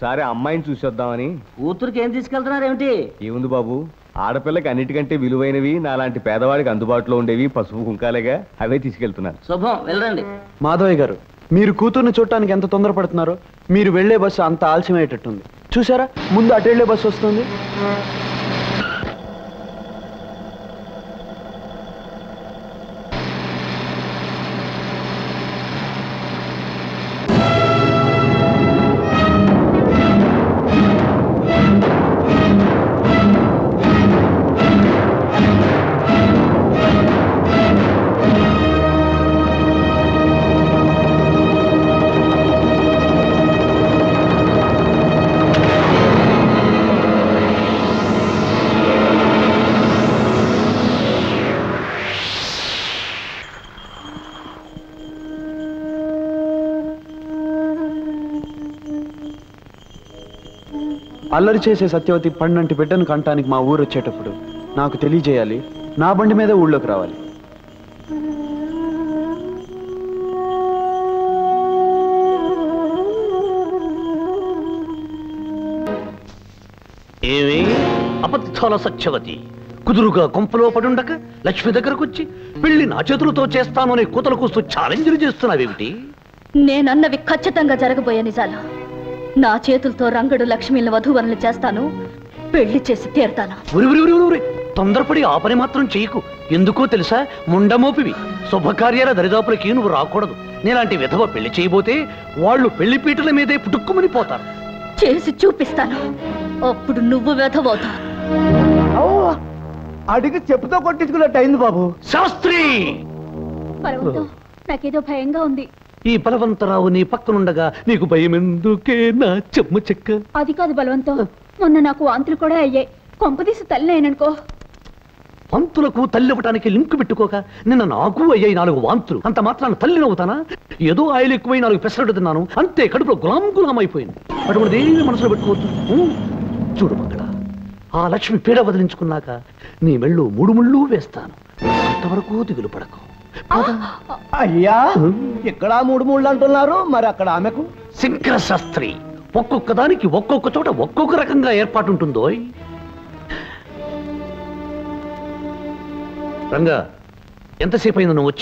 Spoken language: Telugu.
ఒకసారి అమ్మాయిని చూసొద్దామని. కూతురికి ఏం తీసుకెళ్తున్నారేమిటి? ఏముంది బాబు, ఆడపిల్లకి అన్నిటికంటే విలువైనవి, నాలాంటి పేదవాడికి అందుబాటులో ఉండేవి పసుపు కుంకాలేగా, అవే తీసుకెళ్తున్నాను. శుభం, వెళ్ళండి. మాధవయ్య గారు, మీరు కూతుర్ని చూడటానికి ఎంత తొందరపడుతున్నారో. మీరు వెళ్లే బస్సు అంత ఆలస్యమయ్యేటట్టుంది. చూసారా, ముందు అటు వెళ్లే బస్సు వస్తుంది. అల్లరి చేసే సత్యవతి పండంటి బిడ్డను కంటానికి మా ఊరు వచ్చేటప్పుడు నాకు తెలియజేయాలి. నా బండి మీద ఊళ్ళోకి రావాలి. ఏమి అబద్ధాల సత్యవతి, కుదురుగా కొంపలో పడుండక లక్ష్మి దగ్గరకు వచ్చి పెళ్లి నా చేతులతో చేస్తాను అనే కూతలు కూస్తూ ఛాలెంజ్లు చేస్తున్నావేమిటి? నేనన్నవి ఖచ్చితంగా జరగబోయే నిజాలు. నా చేతులతో రంగడు లక్ష్మిని వధూవరులు చేస్తాను, పెళ్లి చేసి తీరుతాను. తొందరపడి ఆ పని మాత్రం చెయ్యకు. ఎందుకో తెలుసా, ముండమోపివి. శుభకార్యాల దరిదాపులకి నువ్వు రాకూడదు. నేలాంటి విధవ పెళ్లి చేయబోతే వాళ్ళు పెళ్లి పీటల మీదే పుట్టుక్కుమని పోతారు. చేసి చూపిస్తాను, అప్పుడు నువ్వు విధవవుతావు. అడిగి చెప్పుతో కొట్టించుకున్నట్టు అయింది బాబు. శాస్త్రి, నాకేదో భయంగా ఉంది. ఈ బలవంతరావు నీ పక్కనుండగా నీకు భయం ఎందుకే నా చెమ్మ చెక్క? అది కాదు బలవంతం, మొన్న నాకు వాంతులు కూడా అయ్యాయి. కొంపదీసి తల్లి అయిననుకో. వాంతులకు తల్లివ్వటానికి లింకు పెట్టుకోక నిన్న నాకు అయ్యాయి 4 వాంతులు. అంత మాత్రాన్ని తల్లి నవ్వుతానా? ఏదో ఆయిల్ ఎక్కువై 4 పెసరట్టు తిన్నాను అంతే, కడుపులో గులాం అయిపోయింది. అటువంటిది ఏమి మనసులో పెట్టుకోవద్దు. చూడు మక్కడ, ఆ లక్ష్మి పీడ వదిలించుకున్నాక నీ మెళ్ళు 3 ముళ్ళు వేస్తాను. అంతవరకు దిగులు పడకు. అయ్యా, ఇక్కడ 3 ముళ్ళు అంటున్నారు, మరి అక్కడ ఆమెకు? శంకర శాస్త్రి, ఒక్కొక్క దానికి ఒక్కొక్క చోట ఒక్కొక్క రకంగా ఏర్పాటు ఉంటుందో. రంగా, ఎంతసేపు అయింది నువ్వు వచ్చి?